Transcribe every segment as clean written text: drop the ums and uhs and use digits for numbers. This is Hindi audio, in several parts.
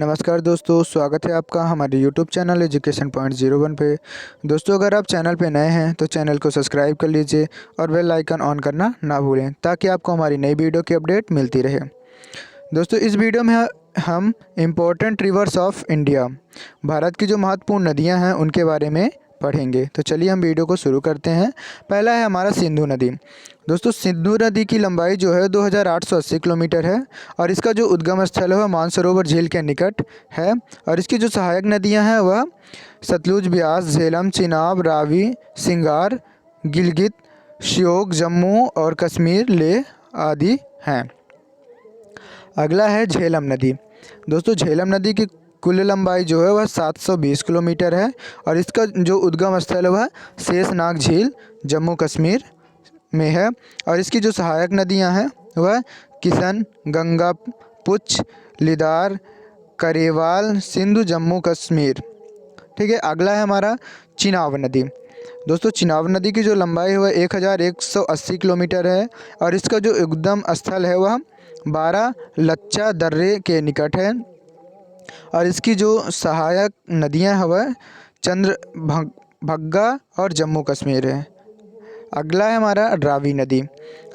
नमस्कार दोस्तों, स्वागत है आपका हमारे यूट्यूब चैनल एजुकेशन पॉइंट 01 पे। दोस्तों, अगर आप चैनल पे नए हैं तो चैनल को सब्सक्राइब कर लीजिए और बेल आइकन ऑन करना ना भूलें ताकि आपको हमारी नई वीडियो की अपडेट मिलती रहे। दोस्तों, इस वीडियो में हम important reverse of India, Bharat की जो महत्वपूर्ण नदियाँ हैं उनके बारे में पढ़ेंगे। तो चलिए हम वीडियो को शुरू करते हैं। पहला है हमारा सिंधु नदी। दोस्तों, सिंधु नदी की लंबाई जो है 2880 किलोमीटर है और इसका जो उद्गम स्थल है वह मानसरोवर झील के निकट है। और इसकी जो सहायक नदियां हैं वह सतलुज, ब्यास, झेलम, चिनाब, रावी, सिंगार, गिलगित, श्योक, जम्मू और कश्मीर, लेह आदि हैं। अगला है झेलम नदी। दोस्तों, झेलम नदी की कुल लंबाई जो है वह 720 किलोमीटर है और इसका जो उद्गम स्थल है वह शेषनाग झील, जम्मू कश्मीर में है। और इसकी जो सहायक नदियां हैं वह किशन, गंगा, पुछ, लिदार, करेवाल, सिंधु, जम्मू कश्मीर। ठीक है। अगला है हमारा चिनाब नदी। दोस्तों, चिनाब नदी की जो लंबाई है वह 1180 किलोमीटर है और इसका जो उद्गम स्थल है वह 12 लच्चा दर्रे के निकट है। और इसकी जो सहायक नदियां हैं वह भग्गा और जम्मू कश्मीर है। अगला है हमारा रावी नदी।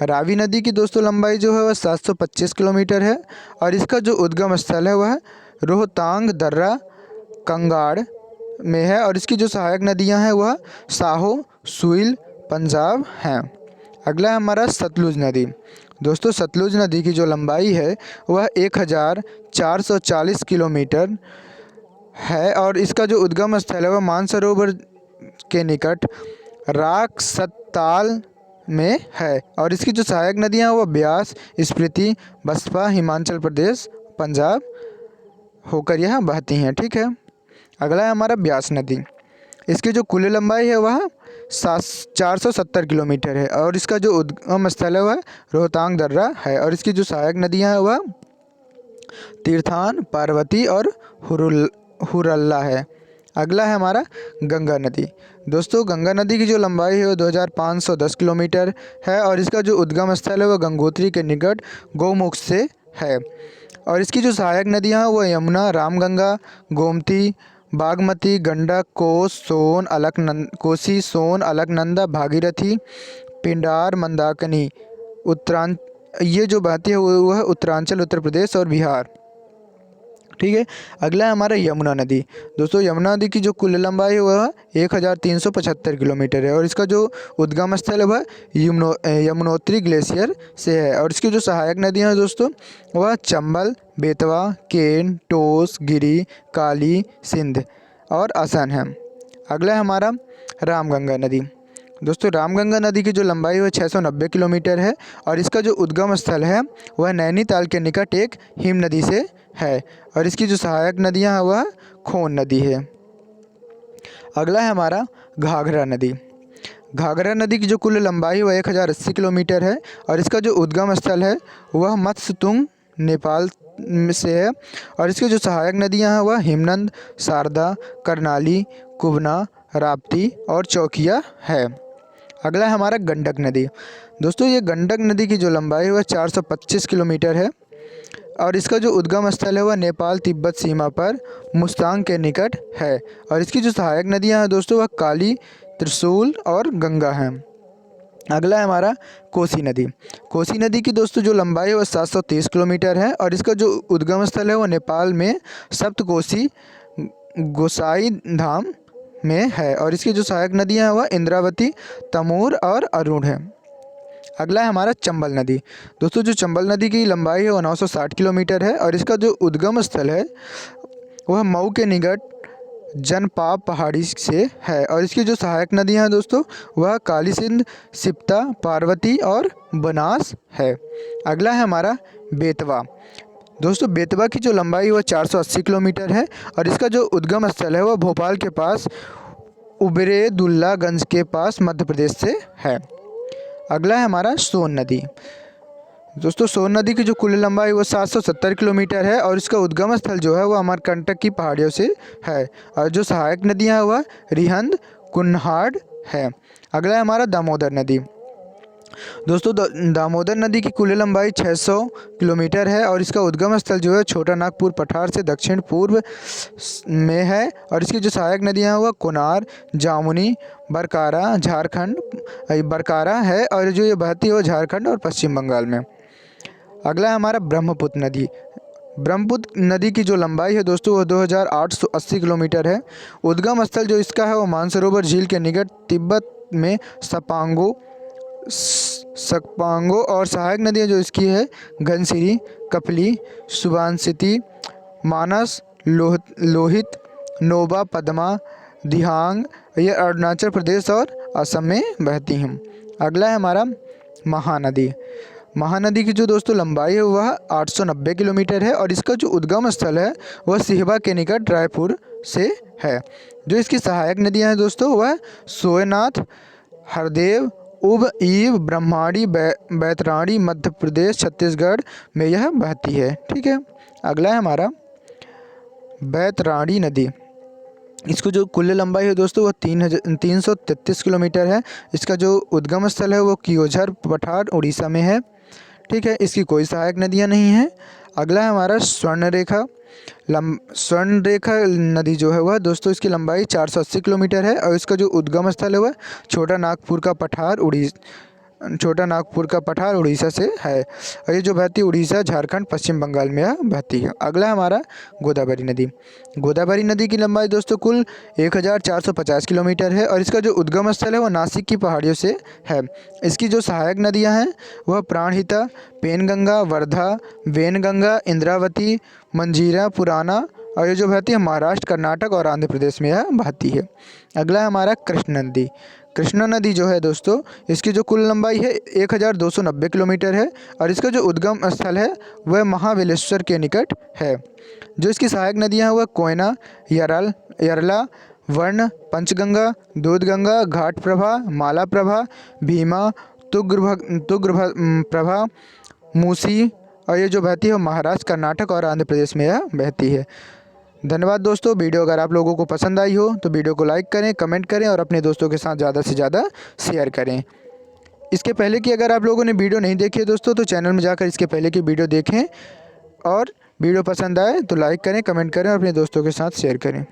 रावी नदी की दोस्तों लंबाई जो है वह 725 किलोमीटर है और इसका जो उद्गम स्थल है वह रोहतांग दर्रा, कंगाड़ में है। और इसकी जो सहायक नदियां हैं वह साहो, सुइल, पंजाब हैं। अगला है हमारा सतलुज नदी। दोस्तों, सतलुज नदी की जो लंबाई है वह 1440 किलोमीटर है और इसका जो उद्गम स्थल है वह मानसरोवर के निकट राक सत्ताल में है। और इसकी जो सहायक नदियां हैं वह ब्यास, स्पीति, बसपा, हिमाचल प्रदेश, पंजाब होकर यह बहती हैं। ठीक है। अगला है हमारा ब्यास नदी। इसकी जो कुल लंबाई है वह 470 किलोमीटर है और इसका जो उद्गम स्थल है वह रोहतांग दर्रा है। और इसकी जो सहायक नदियां हैं वह तीर्थान, पार्वती और हुरल्ला है। अगला है हमारा गंगा नदी। दोस्तों, गंगा नदी की जो लंबाई है वो 2510 किलोमीटर है और इसका जो उद्गम स्थल है वह गंगोत्री के निकट गौमुख से है। और इसकी जो सहायक नदियां हैं वह यमुना, रामगंगा, गोमती, बागमती, गंडक, कोसी, सोन, अलकनंदा, भागीरथी, पिंडार, मंदाकिनी, ये जो बहती है वह उत्तरांचल, उत्तर प्रदेश और बिहार। ठीक है। अगला है हमारा यमुना नदी। दोस्तों, यमुना नदी की जो कुल लंबाई है वह 1375 किलोमीटर है और इसका जो उद्गम स्थल है वह यमुनोत्री ग्लेशियर से है। और इसकी जो सहायक नदियां हैं दोस्तों वह चंबल, बेतवा, केन, टोस, गिरी, काली, सिंध और असन है। अगला है हमारा रामगंगा नदी। दोस्तों, रामगंगा नदी की जो लंबाई है वह 690 किलोमीटर है और इसका जो उद्गम स्थल है वह नैनीताल के निकट एक हिम नदी से है। और इसकी जो सहायक नदियां हैं वह खोन नदी है। अगला है हमारा घाघरा नदी। घाघरा नदी की जो कुल लंबाई है वह 1080 किलोमीटर है और इसका जो उद्गम स्थल है वह मत्स्यतुंग, नेपाल से है। और इसकी जो सहायक नदियां हैं वह हिमनद, शारदा, करनाली, कुबना, राप्ती और चौकिया है। अगला है हमारा गंडक नदी। दोस्तों, ये गंडक नदी की जो लंबाई है वह 425 किलोमीटर है और इसका जो उद्गम स्थल है वह नेपाल तिब्बत सीमा पर मुस्तांग के निकट है। और इसकी जो सहायक नदियां हैं दोस्तों वह काली, त्रिशूल और गंगा हैं। अगला है हमारा कोसी नदी। कोसी नदी की दोस्तों जो लंबाई है वह 730 किलोमीटर है और इसका जो उद्गम स्थल है वह नेपाल में सप्तकोसी गोसाई धाम में है। और इसकी जो सहायक नदियां हैं वह इंद्रावती, तमोर और अरुण है। अगला है हमारा चंबल नदी। दोस्तों, जो चंबल नदी की लंबाई है वह 960 किलोमीटर है और इसका जो उद्गम स्थल है वह मऊ के निकट जनपाप पहाड़ी से है। और इसकी जो सहायक नदियां हैं दोस्तों वह काली सिंध, सिप्ता, पार्वती और बनास है। अगला है हमारा बेतवा। दोस्तों, बेतवा की जो लंबाई है वह 480 किलोमीटर है और इसका जो उद्गम स्थल है वह भोपाल के पास उबरेदुल्लागंज के पास मध्य प्रदेश से है। अगला है हमारा सोन नदी। दोस्तों, सोन नदी की जो कुल लंबाई वो 770 किलोमीटर है और इसका उद्गम स्थल जो है वह अमरकंटक की पहाड़ियों से है। और जो सहायक नदियां हैं वह रिहंद, कुन्हाड़ है। अगला है हमारा दामोदर नदी। दोस्तों दामोदर नदी की कुल लंबाई 600 किलोमीटर है और इसका उद्गम स्थल जो है छोटा नागपुर पठार से दक्षिण पूर्व में है। और इसकी जो सहायक नदियां हैं वह कोनार, जामुनी, बरकारा झारखंड बरकारा है और जो ये बहती है वो झारखंड और पश्चिम बंगाल में। अगला है हमारा ब्रह्मपुत्र नदी। ब्रह्मपुत्र नदी की जो लंबाई है दोस्तों वो 2880 किलोमीटर है। उद्गम स्थल जो इसका है वो मानसरोवर झील के निकट तिब्बत में सकपांगो और सहायक नदियाँ जो इसकी है घनसिरी, कपली, सुबनसिरी, मानस, लोहित, नोबा, पद्मा, दिहांग, ये अरुणाचल प्रदेश और असम में बहती हैं। अगला है हमारा महानदी। महानदी की जो दोस्तों लंबाई है वह 890 किलोमीटर है और इसका जो उद्गम स्थल है वह सिहवा के निकट रायपुर से है। जो इसकी सहायक नदियां हैं दोस्तों वह सोयनाथ, हरदेव, उब, ईव, ब्रह्माणी, बैतराणी मध्य प्रदेश छत्तीसगढ़ में यह बहती है। ठीक है। अगला है हमारा बैतराणी नदी। इसको जो कुल लंबाई है दोस्तों वह 333 किलोमीटर है। इसका जो उद्गम स्थल है वो कियोझर पठार उड़ीसा में है। ठीक है। इसकी कोई सहायक नदियाँ नहीं हैं। अगला है हमारा स्वर्णरेखा नदी जो है वह दोस्तों इसकी लंबाई 480 किलोमीटर है और इसका जो उद्गम स्थल है वह छोटा नागपुर का पठार उड़ीसा से है और ये जो बहती है उड़ीसा, झारखंड, पश्चिम बंगाल में यह बहती है। अगला है हमारा गोदावरी नदी। गोदावरी नदी की लंबाई दोस्तों कुल 1450 किलोमीटर है और इसका जो उद्गम स्थल है वह नासिक की पहाड़ियों से है। इसकी जो सहायक नदियां हैं वह प्राणहिता, पेनगंगा, वर्धा, वेनगंगा, इंद्रावती, मंजीरा, पुराना और ये जो बहती है महाराष्ट्र, कर्नाटक और आंध्र प्रदेश में यह बहती है। अगला है हमारा कृष्णा नदी। कृष्णा नदी जो है दोस्तों इसकी जो कुल लंबाई है 1290 किलोमीटर है और इसका जो उद्गम स्थल है वह महाबलेश्वर के निकट है। जो इसकी सहायक नदियां हैं वह कोयना, यरला, वर्ण, पंचगंगा, दूधगंगा, घाट प्रभा, माला प्रभा, भीमा, तुंग प्रभा, मूसी और ये जो बहती है महाराष्ट्र, कर्नाटक और आंध्र प्रदेश में यह बहती है। धन्यवाद दोस्तों। वीडियो अगर आप लोगों को पसंद आई हो तो वीडियो को लाइक करें, कमेंट करें और अपने दोस्तों के साथ ज़्यादा से ज़्यादा शेयर करें। इसके पहले की अगर आप लोगों ने वीडियो नहीं देखी है दोस्तों तो चैनल में जाकर इसके पहले की वीडियो देखें और वीडियो पसंद आए तो लाइक करें, कमेंट करें और अपने दोस्तों के साथ शेयर करें।